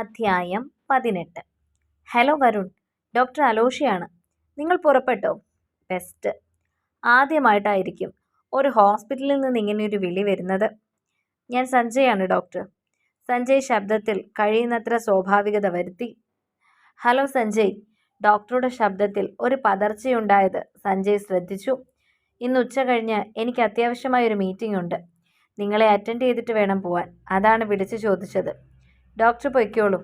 അധ്യായം 18. Hello Varun, doctor അലോഷിയാണ്. നിങ്ങൾ പുറപ്പെട്ടോ? ബെസ്റ്റ്. ആദ്യമായിട്ടായിരിക്കും ഒരു ഹോസ്പിറ്റലിൽ നിന്ന് ഇങ്ങനെയൊരു വിളി വരുന്നത്. ഞാൻ സഞ്ജയാണ് ഡോക്ടർ. സഞ്ജയ് ശബ്ദത്തിൽ കഴിയുന്നത്ര സ്വാഭാവികത വരുത്തി. ഹലോ സഞ്ജയ്. ഡോക്ടറുടെ ശബ്ദത്തിൽ ഒരു പതർച്ചയുണ്ടായത് സഞ്ജയ് ശ്രദ്ധിച്ചു. ഇന്ന് ഉച്ച കഴിഞ്ഞ് എനിക്ക് അത്യാവശ്യമായൊരു മീറ്റിംഗ് ഉണ്ട്. നിങ്ങളെ അറ്റൻഡ് ചെയ്തിട്ട് വേണം പോവാൻ. അതാണ് വിളിച്ചു ചോദിച്ചത്. ഡോക്ടർ പൊയ്ക്കോളൂ.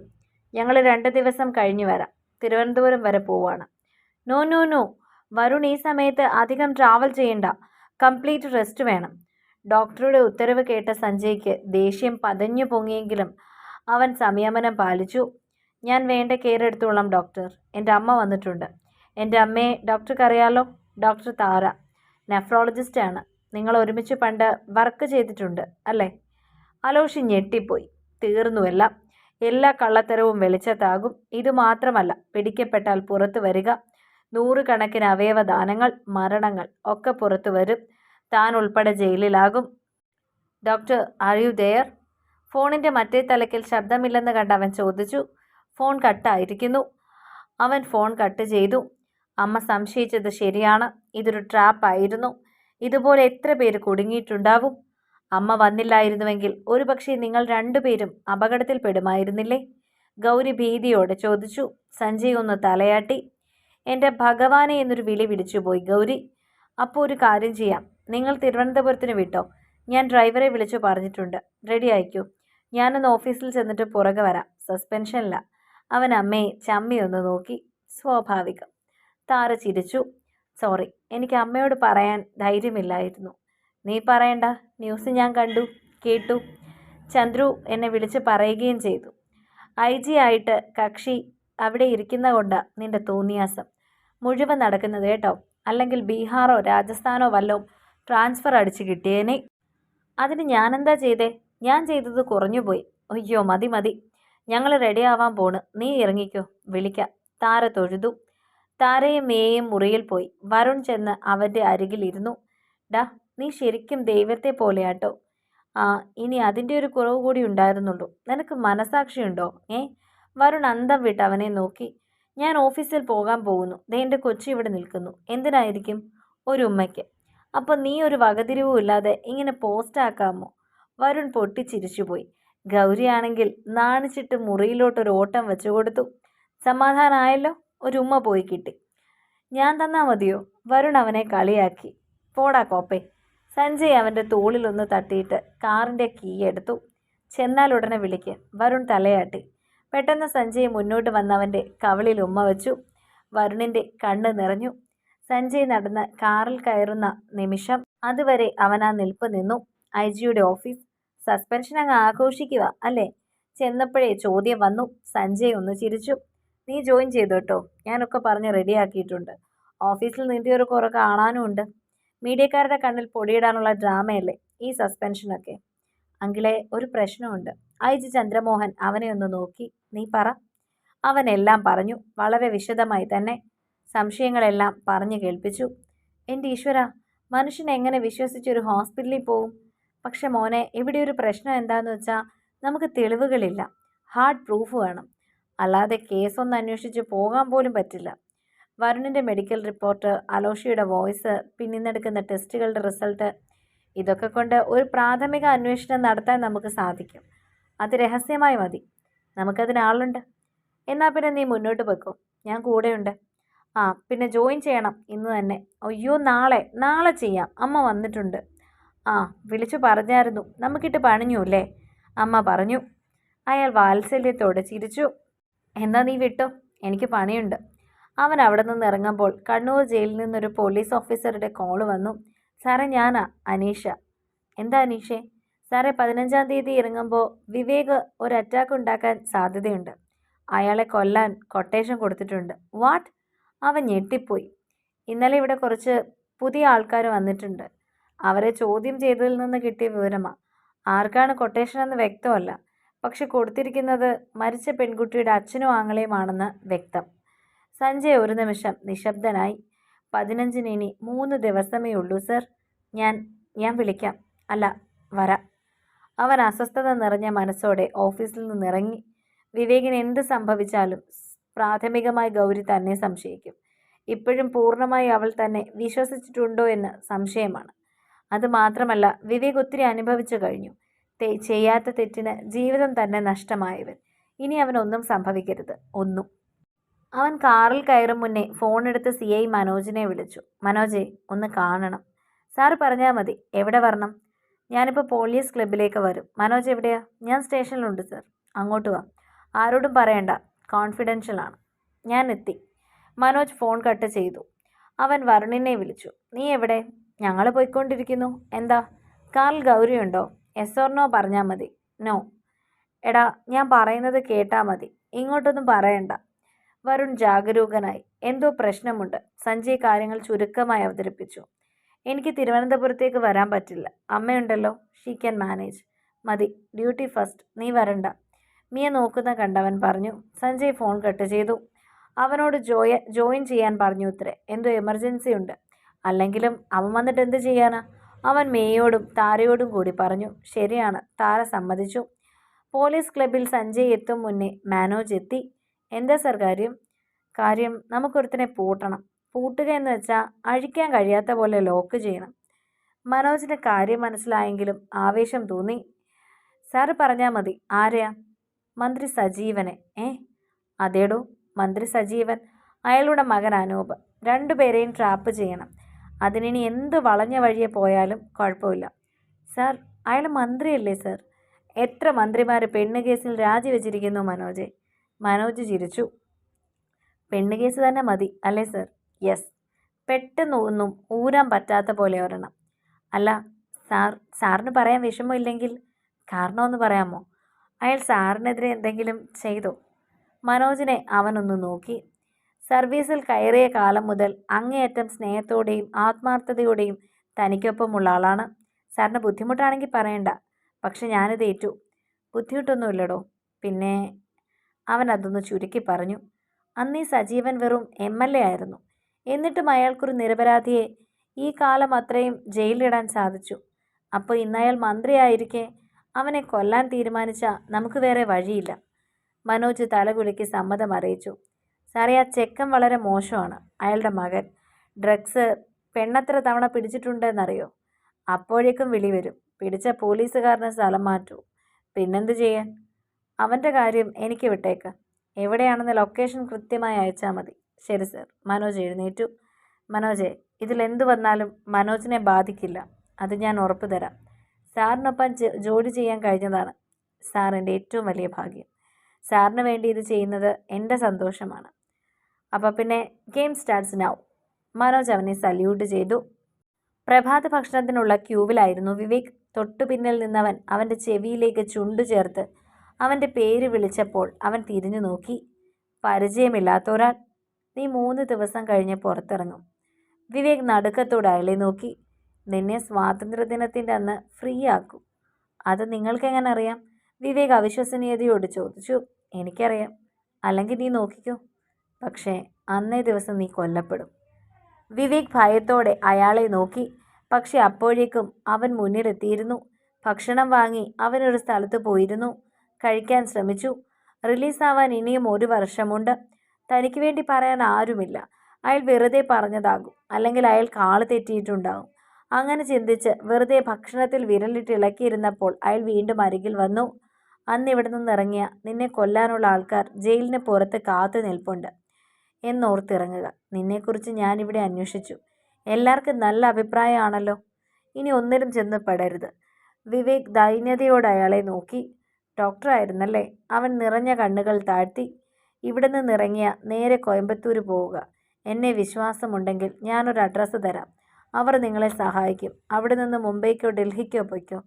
ഞങ്ങൾ 2 ദിവസം കഴിഞ്ഞു വരാം. തിരുവനന്തപുരം വരെ പോവാണ്. നോ നോ നോ വരുൺ, ഈ സമയത്ത് അധികം ട്രാവൽ ചെയ്യണ്ട. കംപ്ലീറ്റ് റെസ്റ്റ് വേണം. ഡോക്ടറുടെ ഉത്തരവ് കേട്ട സഞ്ജയ്ക്ക് ദേഷ്യം പതഞ്ഞു പൊങ്ങിയെങ്കിലും അവൻ സംയമനം പാലിച്ചു. ഞാൻ വേണ്ട കെയർ എടുത്തോളാം ഡോക്ടർ. എൻ്റെ അമ്മ വന്നിട്ടുണ്ട്. എൻ്റെ അമ്മയെ ഡോക്ടർക്ക് അറിയാലോ, ഡോക്ടർ താര. നെഫ്രോളജിസ്റ്റാണ്. നിങ്ങൾ ഒരുമിച്ച് പണ്ട് വർക്ക് ചെയ്തിട്ടുണ്ട് അല്ലേ? അലോഷി ഞെട്ടിപ്പോയി. തീർന്നുവെല്ലാം. എല്ലാ കള്ളത്തരവും വെളിച്ചത്താകും. ഇതുമാത്രമല്ല, പിടിക്കപ്പെട്ടാൽ പുറത്തു വരിക. 100 കണക്കിന് അവയവദാനങ്ങൾ, മരണങ്ങൾ ഒക്കെ പുറത്തു വരും. താൻ ഉൾപ്പെടെ ജയിലിലാകും. Doctor, are you there? ഫോണിൻ്റെ മറ്റേ തലയ്ക്കൽ ശബ്ദമില്ലെന്ന് കണ്ട് അവൻ ചോദിച്ചു. ഫോൺ കട്ടായിരിക്കുന്നു. അവൻ ഫോൺ കട്ട് ചെയ്തു. അമ്മ സംശയിച്ചത് ശരിയാണ്. ഇതൊരു ട്രാപ്പായിരുന്നു. ഇതുപോലെ എത്ര പേര് കുടുങ്ങിയിട്ടുണ്ടാവും? അമ്മ വന്നില്ലായിരുന്നുവെങ്കിൽ ഒരുപക്ഷെ നിങ്ങൾ 2 പേരും അപകടത്തിൽ പെടുമായിരുന്നില്ലേ? ഗൗരി ഭീതിയോടെ ചോദിച്ചു. സഞ്ജയ് ഒന്ന് തലയാട്ടി. എൻ്റെ ഭഗവാനെ എന്നൊരു വിളി വിളിച്ചുപോയി ഗൗരി. അപ്പോൾ ഒരു കാര്യം ചെയ്യാം. നിങ്ങൾ തിരുവനന്തപുരത്തിന് വിട്ടോ? ഞാൻ ഡ്രൈവറെ വിളിച്ചു പറഞ്ഞിട്ടുണ്ട്. റെഡി ആയിക്കൂ. ഞാനൊന്ന് ഓഫീസിൽ ചെന്നിട്ട് പുറകെ വരാം. സസ്പെൻഷനില്ല. അവൻ അമ്മയെ ചമ്മിയൊന്ന് നോക്കി. സ്വാഭാവികം. താര ചിരിച്ചു. സോറി, എനിക്ക് അമ്മയോട് പറയാൻ ധൈര്യമില്ലായിരുന്നു. നീ പറയണ്ട. ന്യൂസ് ഞാൻ കണ്ടു, കേട്ടു. ചന്ദ്രു എന്നെ വിളിച്ച് പറയുകയും ചെയ്തു. IG ആയിട്ട് കക്ഷി അവിടെ ഇരിക്കുന്ന കൊണ്ട് നിന്റെ തോന്നിയാസം മുഴുവൻ നടക്കുന്നത് കേട്ടോ. അല്ലെങ്കിൽ ബീഹാറോ രാജസ്ഥാനോ വല്ലോ ട്രാൻസ്ഫർ അടിച്ച് കിട്ടിയേനെ. അതിന് ഞാനെന്താ ചെയ്തേ? ഞാൻ ചെയ്തത് കുറഞ്ഞുപോയി. അയ്യോ മതി മതി. ഞങ്ങൾ റെഡി ആവാൻ പോണ്. നീ ഇറങ്ങിക്കോ. വിളിക്കാം. താര തൊഴുതു. താരയും മേയും മുറിയിൽ പോയി. വരുൺ ചെന്ന് അവൻ്റെ അരികിലിരുന്നു. ഡാ, നീ ശരിക്കും ദൈവത്തെ പോലെയാട്ടോ. ഇനി അതിൻ്റെ ഒരു കുറവ് കൂടി ഉണ്ടായിരുന്നുള്ളൂ. നിനക്ക് മനസാക്ഷിയുണ്ടോ? വരുൺ അന്തം വിട്ട് അവനെ നോക്കി. ഞാൻ ഓഫീസിൽ പോകാൻ പോകുന്നു. ദേ എൻ്റെ കൊച്ചി ഇവിടെ നിൽക്കുന്നു. എന്തിനായിരിക്കും? ഒരു ഉമ്മയ്ക്ക്. അപ്പം നീ ഒരു വകതിരിവും ഇല്ലാതെ ഇങ്ങനെ പോസ്റ്റാക്കാമോ? വരുൺ പൊട്ടിച്ചിരിച്ചുപോയി. ഗൗരിയാണെങ്കിൽ നാണിച്ചിട്ട് മുറിയിലോട്ടൊരു ഓട്ടം വെച്ചു കൊടുത്തു. സമാധാനമായല്ലോ. ഒരു ഉമ്മ പോയി കിട്ടി. ഞാൻ തന്നാ മതിയോ? വരുൺ അവനെ കളിയാക്കി. പോടാ കോപ്പേ. സഞ്ജയ് അവൻ്റെ തോളിലൊന്ന് തട്ടിയിട്ട് കാറിൻ്റെ കീ എടുത്തു. ചെന്നാൽ ഉടനെ വിളിക്ക്. വരുൺ തലയാട്ടി. പെട്ടെന്ന് സഞ്ജയ് മുന്നോട്ട് വന്നവൻ്റെ കവിളിൽ ഉമ്മ വെച്ചു. വരുണിൻ്റെ കണ്ണ് നിറഞ്ഞു. സഞ്ജയ് നടന്ന് കാറിൽ കയറുന്ന നിമിഷം അതുവരെ അവൻ ആ നിൽപ്പ് നിന്നു. IG office. സസ്പെൻഷൻ അങ്ങ് ആഘോഷിക്കുക അല്ലേ? ചെന്നപ്പോഴേ ചോദ്യം വന്നു. സഞ്ജയ് ഒന്ന് ചിരിച്ചു. നീ ജോയിൻ ചെയ്തു കേട്ടോ. ഞാനൊക്കെ പറഞ്ഞ് റെഡിയാക്കിയിട്ടുണ്ട്. ഓഫീസിൽ നിൻ്റെ ഒരു കുറവ് കാണാനുമുണ്ട്. മീഡിയക്കാരുടെ കണ്ണിൽ പൊടിയിടാനുള്ള ഡ്രാമയല്ലേ ഈ സസ്പെൻഷനൊക്കെ. അങ്കിളെ, ഒരു പ്രശ്നമുണ്ട്. IG ചന്ദ്രമോഹൻ അവനെ ഒന്ന് നോക്കി. നീ പറ. അവനെല്ലാം പറഞ്ഞു. വളരെ വിശദമായി തന്നെ. സംശയങ്ങളെല്ലാം പറഞ്ഞു കേൾപ്പിച്ചു. എൻ്റെ ഈശ്വര, മനുഷ്യൻ എങ്ങനെ വിശ്വസിച്ചൊരു ഹോസ്പിറ്റലിൽ പോവും? പക്ഷെ മോനെ, ഇവിടെ ഒരു പ്രശ്നം എന്താണെന്ന് വെച്ചാൽ നമുക്ക് തെളിവുകളില്ല. ഹാർഡ് പ്രൂഫ് വേണം. അല്ലാതെ കേസൊന്ന് അന്വേഷിച്ച് പോകാൻ പോലും പറ്റില്ല. വരുണിൻ്റെ മെഡിക്കൽ റിപ്പോർട്ട്, അലോഷിയുടെ വോയിസ്, പിന്നിന്നെടുക്കുന്ന ടെസ്റ്റുകളുടെ റിസൾട്ട്, ഇതൊക്കെ കൊണ്ട് ഒരു പ്രാഥമിക അന്വേഷണം നടത്താൻ നമുക്ക് സാധിക്കും. അത് രഹസ്യമായി മതി. നമുക്കതിനാളുണ്ട്. എന്നാൽ പിന്നെ നീ മുന്നോട്ട് വെക്കോ. ഞാൻ കൂടെയുണ്ട്. പിന്നെ ജോയിൻ ചെയ്യണം ഇന്ന് തന്നെ. അയ്യോ നാളെ ചെയ്യാം. അമ്മ വന്നിട്ടുണ്ട്. വിളിച്ചു പറഞ്ഞായിരുന്നു. നമുക്കിട്ട് പണിഞ്ഞു അല്ലേ? അമ്മ പറഞ്ഞു. അയാൾ വാത്സല്യത്തോടെ ചിരിച്ചു. എന്നാ നീ വിട്ടോ, എനിക്ക് പണിയുണ്ട്. അവൻ അവിടെ നിന്ന് ഇറങ്ങുമ്പോൾ കണ്ണൂർ ജയിലിൽ നിന്നൊരു പോലീസ് ഓഫീസറുടെ കോള് വന്നു. സാറേ, ഞാനാ അനീഷ. എന്താ അനീഷേ? സാറേ, 15-ാം തീയതി ഇറങ്ങുമ്പോൾ വിവേക് ഒരു അറ്റാക്ക് ഉണ്ടാക്കാൻ സാധ്യതയുണ്ട്. അയാളെ കൊല്ലാൻ കൊട്ടേഷൻ കൊടുത്തിട്ടുണ്ട്. വാട്ട്? അവൻ ഞെട്ടിപ്പോയി. ഇന്നലെ ഇവിടെ കുറച്ച് പുതിയ ആൾക്കാർ വന്നിട്ടുണ്ട്. അവരെ ചോദ്യം ചെയ്തതിൽ നിന്ന് കിട്ടിയ വിവരമാണ്. ആർക്കാണ് കൊട്ടേഷൻ എന്ന് വ്യക്തമല്ല. പക്ഷെ കൊടുത്തിരിക്കുന്നത് മരിച്ച പെൺകുട്ടിയുടെ അച്ഛനും ആങ്ങളെയുമാണെന്ന് വ്യക്തം. സഞ്ജയ് ഒരു നിമിഷം നിശബ്ദനായി. 15-ന് ഇനി 3 ദിവസമേ ഉള്ളൂ സർ. ഞാൻ വിളിക്കാം. അല്ല, വരാം. അവൻ അസ്വസ്ഥത നിറഞ്ഞ മനസ്സോടെ ഓഫീസിൽ നിന്നിറങ്ങി. വിവേകിന് എന്ത് സംഭവിച്ചാലും പ്രാഥമികമായി ഗൗരി തന്നെ സംശയിക്കും. ഇപ്പോഴും പൂർണ്ണമായി അവൾ തന്നെ വിശ്വസിച്ചിട്ടുണ്ടോ എന്ന് സംശയമാണ്. അതുമാത്രമല്ല, വിവേക് ഒത്തിരി അനുഭവിച്ചു കഴിഞ്ഞു. ചെയ്യാത്ത തെറ്റിന് ജീവിതം തന്നെ നഷ്ടമായവൻ. ഇനി അവനൊന്നും സംഭവിക്കരുത്, ഒന്നും. അവൻ കാറിൽ കയറും മുന്നേ ഫോണെടുത്ത് CI മനോജിനെ വിളിച്ചു. മനോജെ, ഒന്ന് കാണണം. സാറ് പറഞ്ഞാൽ മതി. എവിടെ വരണം? ഞാനിപ്പോൾ പോലീസ് ക്ലബിലേക്ക് വരും. മനോജ് എവിടെയാ? ഞാൻ സ്റ്റേഷനിലുണ്ട് സർ. അങ്ങോട്ട് വാ. ആരോടും പറയണ്ട, കോൺഫിഡൻഷ്യലാണ്. ഞാൻ എത്തി. മനോജ് ഫോൺ കട്ട് ചെയ്തു. അവൻ വരുണിനെ വിളിച്ചു. നീ എവിടെ? ഞങ്ങൾ പോയിക്കൊണ്ടിരിക്കുന്നു. എന്താ? കാറിൽ ഗൗരിയുണ്ടോ? യെസ് ഓർ നോ പറഞ്ഞാൽ മതി. നോ. എടാ, ഞാൻ പറയുന്നത് കേട്ടാൽ മതി, ഇങ്ങോട്ടൊന്നും പറയണ്ട. വരുൺ ജാഗരൂകനായി. എന്തോ പ്രശ്നമുണ്ട്. സഞ്ജയ് കാര്യങ്ങൾ ചുരുക്കമായി അവതരിപ്പിച്ചു. എനിക്ക് തിരുവനന്തപുരത്തേക്ക് വരാൻ പറ്റില്ല. അമ്മയുണ്ടല്ലോ, ഷീ ക്യാൻ മാനേജ്. മതി, ഡ്യൂട്ടി ഫസ്റ്റ്, നീ വരണ്ട. മിയ നോക്കുന്ന കണ്ടവൻ പറഞ്ഞു. സഞ്ജയ് ഫോൺ കട്ട് ചെയ്തു. അവനോട് ജോയിൻ ചെയ്യാൻ പറഞ്ഞു ഉത്തരെ. എന്തോ എമർജൻസി ഉണ്ട്. അല്ലെങ്കിലും അവൻ വന്നിട്ട് എന്ത് ചെയ്യാനാ? അവൻ മേയോടും താരയോടും കൂടി പറഞ്ഞു. ശരിയാണ്, താര സമ്മതിച്ചു. പോലീസ് ക്ലബിൽ സഞ്ജയ് എത്തും മുന്നേ മനോജ് എത്തി. എന്താ സർ കാര്യം? കാര്യം, നമുക്കൊരുത്തനെ പൂട്ടണം. പൂട്ടുക എന്ന് വെച്ചാൽ അഴിക്കാൻ കഴിയാത്ത പോലെ ലോക്ക് ചെയ്യണം. മനോജിന് കാര്യം മനസ്സിലായെങ്കിലും ആവേശം തോന്നി. സാറ് പറഞ്ഞാൽ മതി. ആരെയാ? മന്ത്രി സജീവനെ. അതേടോ, മന്ത്രി സജീവൻ. അയാളുടെ മകൻ അനൂപ്. രണ്ടുപേരെയും ട്രാപ്പ് ചെയ്യണം. അതിനി എന്ത് വളഞ്ഞ വഴിയെ പോയാലും കുഴപ്പമില്ല. സാർ, അയാൾ മന്ത്രിയല്ലേ സർ? എത്ര മന്ത്രിമാർ പെണ്ണ് കേസിൽ രാജിവെച്ചിരിക്കുന്നു മനോജെ? മനോജ് ചിരിച്ചു. പെണ്ണ് കേസ് തന്നെ മതി അല്ലേ സർ? യെസ്. പെട്ടെന്ന് ഒന്നും ഊരാൻ പറ്റാത്ത പോലെ ഒരെണ്ണം. അല്ല സാറിന് പറയാൻ വിഷമമില്ലെങ്കിൽ കാരണമൊന്ന് പറയാമോ? അയാൾ സാറിനെതിരെ എന്തെങ്കിലും ചെയ്തോ? മനോജിനെ അവനൊന്ന് നോക്കി. സർവീസിൽ കയറിയ കാലം മുതൽ അങ്ങേയറ്റം സ്നേഹത്തോടെയും ആത്മാർത്ഥതയോടെയും തനിക്കൊപ്പമുള്ള ആളാണ്. സാറിന് ബുദ്ധിമുട്ടാണെങ്കിൽ പറയണ്ട, പക്ഷെ ഞാനിത് ഏറ്റു. ബുദ്ധിമുട്ടൊന്നുമില്ലടോ. പിന്നെ അവൻ അതൊന്ന് ചുരുക്കി പറഞ്ഞു. അന്നീ സജീവൻ വെറും MLA ആയിരുന്നു. എന്നിട്ടും അയാൾക്കൊരു നിരപരാധിയെ ഈ കാലം അത്രയും ജയിലിലിടാൻ സാധിച്ചു. അപ്പോൾ ഇന്നയാൾ മന്ത്രിയായിരിക്കെ അവനെ കൊല്ലാൻ തീരുമാനിച്ചാൽ നമുക്ക് വേറെ വഴിയില്ല. മനോജ് തലകുലുക്കി സമ്മതം അറിയിച്ചു. സാറേ, ആ ചെക്കൻ വളരെ മോശമാണ്. അയാളുടെ മകൻ ഡ്രഗ്സ് പെണ്ണത്ര തവണ പിടിച്ചിട്ടുണ്ടെന്നറിയോ? അപ്പോഴേക്കും വിളി വരും. പിടിച്ച പോലീസുകാരനെ സ്ഥലം മാറ്റൂ. പിന്നെന്ത് ചെയ്യാൻ? അവൻ്റെ കാര്യം എനിക്ക് വിട്ടേക്ക്. എവിടെയാണെന്ന് ലൊക്കേഷൻ കൃത്യമായി അയച്ചാൽ മതി. ശരി സർ. മനോജ് എഴുന്നേറ്റു. മനോജെ, ഇതിലെന്തു വന്നാലും മനോജിനെ ബാധിക്കില്ല, അത് ഞാൻ ഉറപ്പു തരാം. സാറിനൊപ്പം ജോലി ചെയ്യാൻ കഴിഞ്ഞതാണ് സാറിൻ്റെ ഏറ്റവും വലിയ ഭാഗ്യം. സാറിന് വേണ്ടി ഇത് ചെയ്യുന്നത് എൻ്റെ സന്തോഷമാണ്. അപ്പോൾ പിന്നെ ഗെയിം സ്റ്റാർട്ട്സ് നൗ. മനോജ് അവനെ സല്യൂട്ട് ചെയ്തു. പ്രഭാത ഭക്ഷണത്തിനുള്ള ക്യൂവിലായിരുന്നു വിവേക്. തൊട്ടു പിന്നിൽ നിന്നവൻ അവൻ്റെ ചെവിയിലേക്ക് ചുണ്ടു ചേർത്ത് അവൻ്റെ പേര് വിളിച്ചപ്പോൾ അവൻ തിരിഞ്ഞു നോക്കി. പരിചയമില്ലാത്ത ഒരാൾ. നീ 3 ദിവസം കഴിഞ്ഞ് പുറത്തിറങ്ങും. വിവേക് നടുക്കത്തോട് അയാളെ നോക്കി. നിന്നെ സ്വാതന്ത്ര്യദിനത്തിൻ്റെ അന്ന് ഫ്രീ ആക്കും. അത് നിങ്ങൾക്കെങ്ങനെ അറിയാം? വിവേക് അവിശ്വസനീയതയോട് ചോദിച്ചു. എനിക്കറിയാം. അല്ലെങ്കിൽ നീ നോക്കിക്കോ. പക്ഷേ അന്നേ ദിവസം നീ കൊല്ലപ്പെടും. വിവേക് ഭയത്തോടെ അയാളെ നോക്കി. പക്ഷെ അപ്പോഴേക്കും അവൻ മുന്നിലെത്തിയിരുന്നു. ഭക്ഷണം വാങ്ങി അവനൊരു സ്ഥലത്ത് പോയിരുന്നു. കഴിക്കാൻ ശ്രമിച്ചു. റിലീസാവാൻ ഇനിയും 1 വർഷമുണ്ട്. തനിക്ക് വേണ്ടി പറയാൻ ആരുമില്ല. അയാൾ വെറുതെ പറഞ്ഞതാകും, അല്ലെങ്കിൽ അയാൾ കാള് തെറ്റിയിട്ടുണ്ടാകും. അങ്ങനെ ചിന്തിച്ച് വെറുതെ ഭക്ഷണത്തിൽ വിരലിട്ടിളക്കിയിരുന്നപ്പോൾ അയാൾ വീണ്ടും അരികിൽ വന്നു. അന്ന് ഇവിടെ നിന്നിറങ്ങിയ നിന്നെ കൊല്ലാനുള്ള ആൾക്കാർ ജയിലിന് പുറത്ത് കാത്തു നിൽപ്പുണ്ട് എന്നോർത്തിറങ്ങുക. നിന്നെക്കുറിച്ച് ഞാനിവിടെ അന്വേഷിച്ചു. എല്ലാവർക്കും നല്ല അഭിപ്രായമാണല്ലോ. ഇനി ഒന്നിലും ചെന്ന് പെടരുത്. വിവേക് ദൈന്യതയോടെ അയാളെ നോക്കി. ഡോക്ടറായിരുന്നല്ലേ? അവൻ നിറഞ്ഞ കണ്ണുകൾ താഴ്ത്തി. ഇവിടെ നിന്നിറങ്ങിയ നേരെ കോയമ്പത്തൂർ പോവുക. എന്നെ വിശ്വാസമുണ്ടെങ്കിൽ ഞാനൊരു അഡ്രസ്സ് തരാം. അവർ നിങ്ങളെ സഹായിക്കും. അവിടെ നിന്ന് മുംബൈക്കോ ഡൽഹിക്കോ പോയിക്കോ.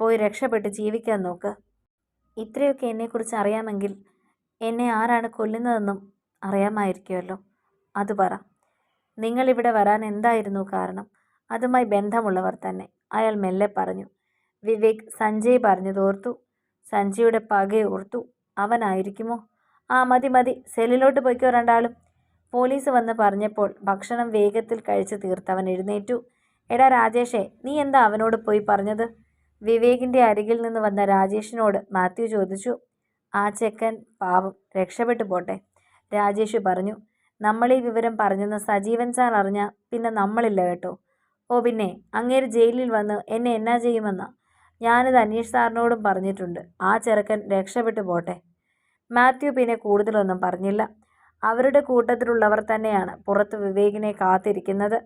പോയി രക്ഷപ്പെട്ട് ജീവിക്കാൻ നോക്ക്. ഇത്രയൊക്കെ എന്നെക്കുറിച്ച് അറിയാമെങ്കിൽ എന്നെ ആരാണ് കൊല്ലുന്നതെന്നും അറിയാമായിരിക്കുമല്ലോ. അത് പറ. നിങ്ങളിവിടെ വരാൻ എന്തായിരുന്നു കാരണം? അതുമായി ബന്ധമുള്ളവർ തന്നെ, അയാൾ മെല്ലെ പറഞ്ഞു. വിവേക് സഞ്ജയ് പറഞ്ഞതോർത്തു. സഞ്ജയുടെ പകയോർത്തു. അവനായിരിക്കുമോ? മതി, സെല്ലിലോട്ട് പോയിക്കോ രണ്ടാളും. പോലീസ് വന്ന് പറഞ്ഞപ്പോൾ ഭക്ഷണം വേഗത്തിൽ കഴിച്ച് തീർത്തവൻ എഴുന്നേറ്റു. എടാ രാജേഷേ, നീ എന്താ അവനോട് പോയി പറഞ്ഞത്? വിവേകിൻ്റെ അരികിൽ നിന്ന് വന്ന രാജേഷിനോട് മാത്യു ചോദിച്ചു. ആ ചെക്കൻ പാവം രക്ഷപ്പെട്ടു പോട്ടെ, രാജേഷ് പറഞ്ഞു. നമ്മളീ വിവരം പറഞ്ഞെന്ന് സജീവൻ സാർ അറിഞ്ഞാൽ പിന്നെ നമ്മളില്ല കേട്ടോ. ഓ പിന്നെ അങ്ങേര് ജയിലിൽ വന്ന് എന്നെ എന്നാ ചെയ്യുമെന്നാ. ഞാനിത് അനീഷ് സാറിനോടും പറഞ്ഞിട്ടുണ്ട്. ആ ചെറുക്കൻ രക്ഷപ്പെട്ടു പോട്ടെ. മാത്യു പിന്നെ കൂടുതലൊന്നും പറഞ്ഞില്ല. അവരുടെ കൂട്ടത്തിലുള്ളവർ തന്നെയാണ് പുറത്ത് വിവേകിനെ കാത്തിരിക്കുന്നത്.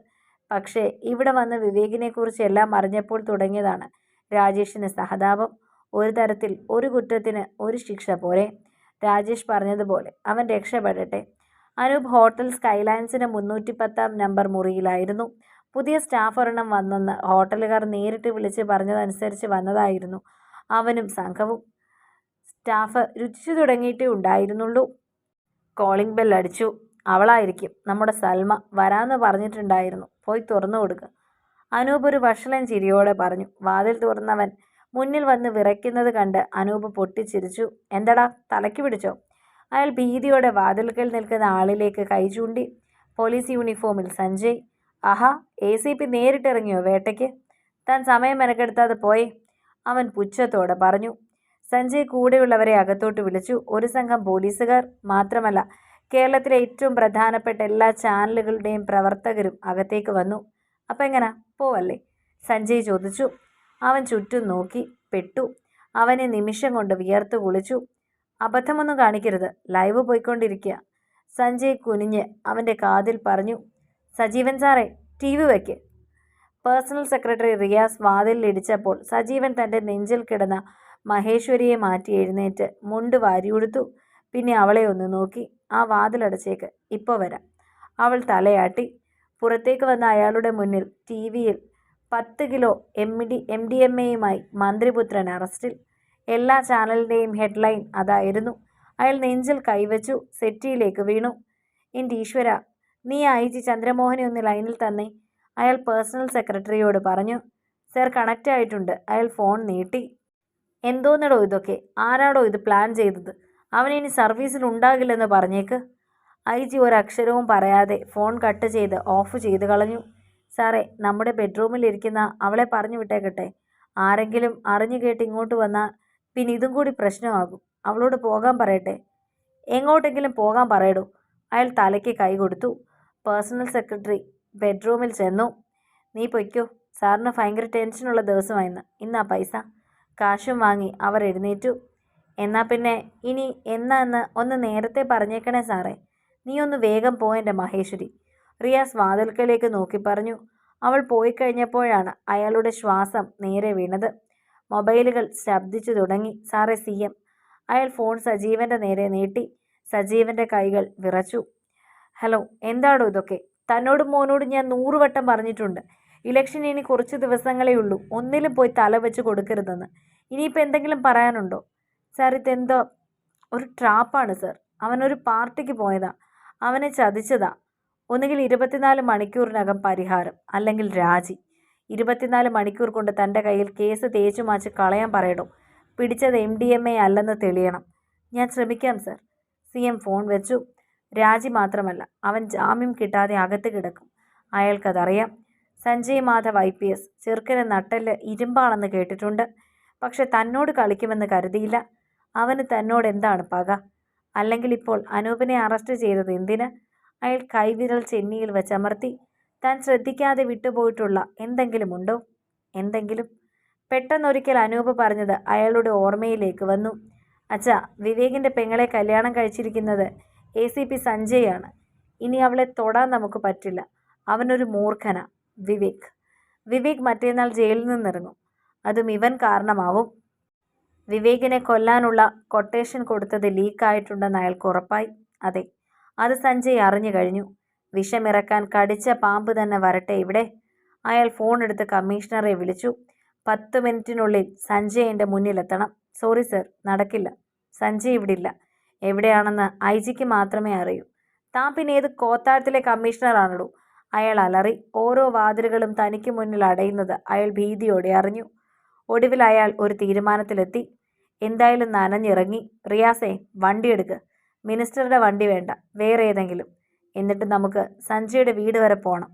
പക്ഷേ ഇവിടെ വന്ന് വിവേകിനെക്കുറിച്ച് എല്ലാം അറിഞ്ഞപ്പോൾ തുടങ്ങിയതാണ് രാജേഷിന് സഹതാപം. ഒരു തരത്തിൽ ഒരു കുറ്റത്തിന് ഒരു ശിക്ഷ പോരെ. രാജേഷ് പറഞ്ഞതുപോലെ അവൻ രക്ഷപ്പെടട്ടെ. അനൂപ് ഹോട്ടൽ സ്കൈലാൻസിന് 310 നമ്പർ മുറിയിലായിരുന്നു. പുതിയ സ്റ്റാഫ് ഒരെണ്ണം വന്നെന്ന് ഹോട്ടലുകാർ നേരിട്ട് വിളിച്ച് പറഞ്ഞതനുസരിച്ച് വന്നതായിരുന്നു അവനും സംഘവും. സ്റ്റാഫ് രുചിച്ചു തുടങ്ങിയിട്ടേ ഉണ്ടായിരുന്നുള്ളൂ. കോളിംഗ് ബെൽ അടിച്ചു. അവളായിരിക്കും, നമ്മുടെ സൽമ വരാമെന്ന് പറഞ്ഞിട്ടുണ്ടായിരുന്നു, പോയി തുറന്നു കൊടുക്കുക. അനൂപ് ഒരു വഷളൻ ചിരിയോടെ പറഞ്ഞു. വാതിൽ തുറന്നവൻ മുന്നിൽ വന്ന് വിറയ്ക്കുന്നത് കണ്ട് അനൂപ് പൊട്ടിച്ചിരിച്ചു. എന്തടാ, തലയ്ക്ക് പിടിച്ചോ? അയാൾ ഭീതിയോടെ വാതിൽക്കൽ നിൽക്കുന്ന ആളിലേക്ക് കൈ ചൂണ്ടി. പോലീസ് യൂണിഫോമിൽ സഞ്ജയ്. ആഹാ, ACP നേരിട്ടിറങ്ങിയോ വേട്ടയ്ക്ക്? താൻ സമയം മെനക്കെടുത്താതെ പോയേ, അവൻ പുച്ഛത്തോടെ പറഞ്ഞു. സഞ്ജയ് കൂടെയുള്ളവരെ അകത്തോട്ട് വിളിച്ചു. ഒരു സംഘം പോലീസുകാർ മാത്രമല്ല, കേരളത്തിലെ ഏറ്റവും പ്രധാനപ്പെട്ട എല്ലാ ചാനലുകളുടെയും പ്രവർത്തകരും അകത്തേക്ക് വന്നു. അപ്പം എങ്ങനാ, പോവല്ലേ? സഞ്ജയ് ചോദിച്ചു. അവൻ ചുറ്റും നോക്കി. പെട്ടു. അവനെ നിമിഷം കൊണ്ട് വിയർത്തു കുളിച്ചു. അബദ്ധമൊന്നും കാണിക്കരുത്, ലൈവ് പോയിക്കൊണ്ടിരിക്കുക, സഞ്ജയ് കുനിഞ്ഞ് അവൻ്റെ കാതിൽ പറഞ്ഞു. സജീവൻ സാറേ, TV വയ്ക്ക്. പേഴ്സണൽ സെക്രട്ടറി റിയാസ് വാതിലിടിച്ചപ്പോൾ സജീവൻ തൻ്റെ നെഞ്ചിൽ കിടന്ന മഹേശ്വരിയെ മാറ്റി എഴുന്നേറ്റ് മുണ്ട് വാരിയുടുത്തു. പിന്നെ അവളെ ഒന്ന് നോക്കി. ആ വാതിലടച്ചേക്ക്, ഇപ്പോൾ വരാം. അവൾ തലയാട്ടി. പുറത്തേക്ക് വന്ന അയാളുടെ മുന്നിൽ TV-യിൽ 10 കിലോ MDMA-യുമായി മന്ത്രിപുത്രൻ അറസ്റ്റിൽ. എല്ലാ ചാനലിൻ്റെയും ഹെഡ്ലൈൻ അതായിരുന്നു. അയാൾ നെഞ്ചിൽ കൈവച്ചു. സെറ്റിയിലേക്ക് വീണു. എൻ്റെ ഈശ്വര, നീ IG ചന്ദ്രമോഹനെ ഒന്ന് ലൈനിൽ തന്നെ, അയാൾ പേഴ്സണൽ സെക്രട്ടറിയോട് പറഞ്ഞു. സർ, കണക്റ്റ് ആയിട്ടുണ്ട്. അയാൾ ഫോൺ നീട്ടി. എന്തോന്നടോ ഇതൊക്കെ? ആരാടോ ഇത് പ്ലാൻ ചെയ്തത്? അവനിനി സർവീസിൽ ഉണ്ടാകില്ലെന്ന് പറഞ്ഞേക്ക്. IG ഒരക്ഷരവും പറയാതെ ഫോൺ കട്ട് ചെയ്ത് ഓഫ് ചെയ്ത് കളഞ്ഞു. സാറേ, നമ്മുടെ ബെഡ്റൂമിലിരിക്കുന്ന അവളെ പറഞ്ഞു വിട്ടേക്കട്ടെ. ആരെങ്കിലും അറിഞ്ഞു കേട്ട് ഇങ്ങോട്ട് വന്നാൽ പിന്നെ ഇതും കൂടി പ്രശ്നമാകും. അവളോട് പോകാൻ പറയട്ടെ. എങ്ങോട്ടെങ്കിലും പോകാൻ പറയടോ. അയാൾ തലയ്ക്ക് കൈ കൊടുത്തു. പേഴ്സണൽ സെക്രട്ടറി ബെഡ്റൂമിൽ ചെന്നു. നീ പൊയ്ക്കോ, സാറിന് ഭയങ്കര ടെൻഷനുള്ള ദിവസമായിരുന്നു. ഇന്നാ പൈസ. കാശും വാങ്ങി അവർ എഴുന്നേറ്റു. എന്നാ പിന്നെ ഇനി എന്നാന്ന് ഒന്ന് നേരത്തെ പറഞ്ഞേക്കണേ സാറേ. നീ ഒന്ന് വേഗം പോ എൻ്റെ മഹേശ്വരി, റിയാസ് വാതിൽക്കലേക്ക് നോക്കി പറഞ്ഞു. അവൾ പോയി കഴിഞ്ഞപ്പോഴാണ് അയാളുടെ ശ്വാസം നേരെ വീണത്. മൊബൈലുകൾ ശബ്ദിച്ചു തുടങ്ങി. സാറേ, CM. അയാൾ ഫോൺ സജീവൻ്റെ നേരെ നീട്ടി. സജീവൻ്റെ കൈകൾ വിറച്ചു. ഹലോ, എന്താടോ ഇതൊക്കെ? തന്നോടും മോനോടും ഞാൻ 100 വട്ടം പറഞ്ഞിട്ടുണ്ട്, ഇലക്ഷൻ ഇനി കുറച്ച് ദിവസങ്ങളേ ഉള്ളൂ, ഒന്നിലും പോയി തല വെച്ച് കൊടുക്കരുതെന്ന്. ഇനിയിപ്പോൾ എന്തെങ്കിലും പറയാനുണ്ടോ? സാർ, ഇതെന്തോ ഒരു ട്രാപ്പാണ് സാർ. അവനൊരു പാർട്ടിക്ക് പോയതാ, അവനെ ചതിച്ചതാ. ഒന്നുകിൽ 24 മണിക്കൂറിനകം പരിഹാരം, അല്ലെങ്കിൽ രാജി. 24 മണിക്കൂർ കൊണ്ട് തൻ്റെ കയ്യിൽ കേസ് തേച്ചു മാച്ച് കളയാൻ പറയടോ. പിടിച്ചത് MDMA അല്ലെന്ന് തെളിയണം. ഞാൻ ശ്രമിക്കാം സർ. CM ഫോൺ വെച്ചു. രാജി മാത്രമല്ല, അവൻ ജാമ്യം കിട്ടാതെ അകത്ത് കിടക്കും. അയാൾക്കതറിയാം. സഞ്ജയ് മാധവ് IPS ചെറുക്കന് നട്ടെല്ല് ഇരുമ്പാണെന്ന് കേട്ടിട്ടുണ്ട്. പക്ഷെ തന്നോട് കളിക്കുമെന്ന് കരുതിയില്ല. അവന് തന്നോട് എന്താണ് പക? അല്ലെങ്കിൽ ഇപ്പോൾ അനൂപിനെ അറസ്റ്റ് ചെയ്തത് എന്തിന്? അയാൾ കൈവിരൽ ചെന്നിയിൽ വെച്ചമർത്തി. താൻ ശ്രദ്ധിക്കാതെ വിട്ടുപോയിട്ടുള്ള എന്തെങ്കിലും ഉണ്ടോ? എന്തെങ്കിലും? പെട്ടെന്നൊരിക്കൽ അനൂപ് പറഞ്ഞത് അയാളുടെ ഓർമ്മയിലേക്ക് വന്നു. അച്ഛാ, വിവേകിൻ്റെ പെങ്ങളെ കല്യാണം കഴിച്ചിരിക്കുന്നത് ACP സഞ്ജയ് ആണ്. ഇനി അവളെ തൊടാൻ നമുക്ക് പറ്റില്ല. അവനൊരു മൂർഖനാ വിവേക്. വിവേക് മറ്റന്നാൾ ജയിലിൽ നിന്നിറങ്ങും. അതും ഇവൻ കാരണമാവും. വിവേകിനെ കൊല്ലാനുള്ള കൊട്ടേഷൻ കൊടുത്തത് ലീക്കായിട്ടുണ്ടെന്ന് അയാൾക്ക് ഉറപ്പായി. അതെ, അത് സഞ്ജയ് അറിഞ്ഞു കഴിഞ്ഞു. വിഷമിറക്കാൻ കടിച്ച പാമ്പ് തന്നെ വരട്ടെ ഇവിടെ. അയാൾ ഫോൺ എടുത്ത് കമ്മീഷണറെ വിളിച്ചു. 10 മിനിറ്റിനുള്ളിൽ സഞ്ജയ് എൻ്റെ മുന്നിലെത്തണം. സോറി സർ, നടക്കില്ല. സഞ്ജയ് ഇവിടില്ല. എവിടെയാണെന്ന് IG-ക്ക് മാത്രമേ അറിയൂ. താൻ പിന്നെ ഏത് കോത്താഴത്തിലെ കമ്മീഷണറാണല്ലോ? അയാൾ അലറി. ഓരോ വാതിലുകളും തനിക്ക് മുന്നിൽ അടയുന്നത് അയാൾ ഭീതിയോടെ അറിഞ്ഞു. ഒടുവിൽ അയാൾ ഒരു തീരുമാനത്തിലെത്തി. എന്തായാലും നനഞ്ഞിറങ്ങി. റിയാസേ, വണ്ടിയെടുക്ക്. മിനിസ്റ്ററുടെ വണ്ടി വേണ്ട, വേറെ ഏതെങ്കിലും. എന്നിട്ട് നമുക്ക് സഞ്ജയുടെ വീട് വരെ പോകണം.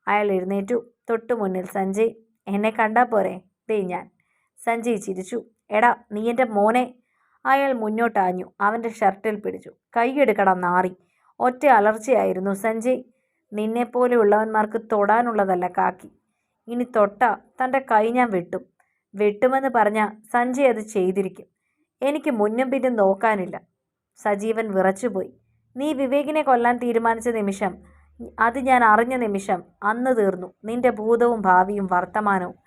അയാൾ എഴുന്നേറ്റു. തൊട്ടു മുന്നിൽ സഞ്ജയ്. എന്നെ കണ്ടാൽ പോരെ? ദേ ഞാൻ. സഞ്ജയ് ചിരിച്ചു. എടാ, നീ എൻ്റെ മോനെ. അയാൾ മുന്നോട്ടാഞ്ഞു. അവൻ്റെ ഷർട്ടിൽ പിടിച്ചു. കൈയെടുക്കണം നാറി. ഒറ്റ അലർച്ചയായിരുന്നു. സഞ്ജയ്, നിന്നെപ്പോലെയുള്ളവന്മാർക്ക് തൊടാനുള്ളതല്ല കാക്കി. ഇനി തൊട്ടാ തൻ്റെ കൈ ഞാൻ വെട്ടും. വെട്ടുമെന്ന് പറഞ്ഞ സഞ്ജയ് അത് ചെയ്തിരിക്കും. എനിക്ക് മുന്നും പിന്നും നോക്കാനില്ല. സജീവൻ വിറച്ചുപോയി. നീ വിവേകിനെ കൊല്ലാൻ തീരുമാനിച്ച നിമിഷം, അത് ഞാൻ അറിഞ്ഞ നിമിഷം അന്ന് തീർന്നു നിന്റെ ഭൂതവും ഭാവിയും വർത്തമാനവും.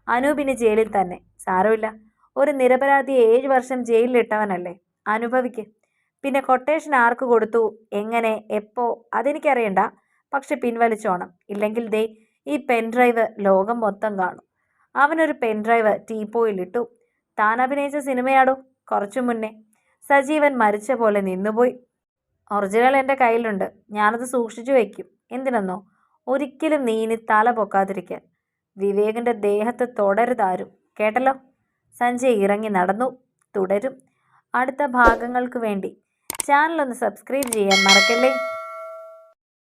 അനൂപിന് ജയിലിൽ തന്നെ. സാരമില്ല, ഒരു നിരപരാധിയെ 7 വർഷം ജയിലിലിട്ടവനല്ലേ, അനുഭവിക്ക്. പിന്നെ കൊട്ടേഷൻ ആർക്ക് കൊടുത്തു, എങ്ങനെ, എപ്പോ, അതെനിക്കറിയണ്ട. പക്ഷെ പിൻവലിച്ചോണം. ഇല്ലെങ്കിൽ ദേ ഈ പെൻഡ്രൈവ് ലോകം മൊത്തം കാണും. അവനൊരു പെൻഡ്രൈവ് ടീപ്പോയിലിട്ടു. താൻ അഭിനയിച്ച സിനിമയാടോ, കുറച്ചു മുന്നേ. സജീവൻ മരിച്ച പോലെ നിന്നുപോയി. ഒറിജിനൽ എൻ്റെ കയ്യിലുണ്ട്. ഞാനത് സൂക്ഷിച്ചു വയ്ക്കും. എന്തിനെന്നോ, ഒരിക്കലും നീ ഇനി തല പൊക്കാതിരിക്കാൻ. വിവേകിൻ്റെ ദേഹത്ത് തൊടരുതാരും, കേട്ടല്ലോ. സഞ്ജയ് ഇറങ്ങി നടന്നു. തുടരും അടുത്ത ഭാഗങ്ങൾക്ക് വേണ്ടി ചാനൽ ഒന്ന് സബ്സ്ക്രൈബ് ചെയ്യാൻ മറക്കല്ലേ.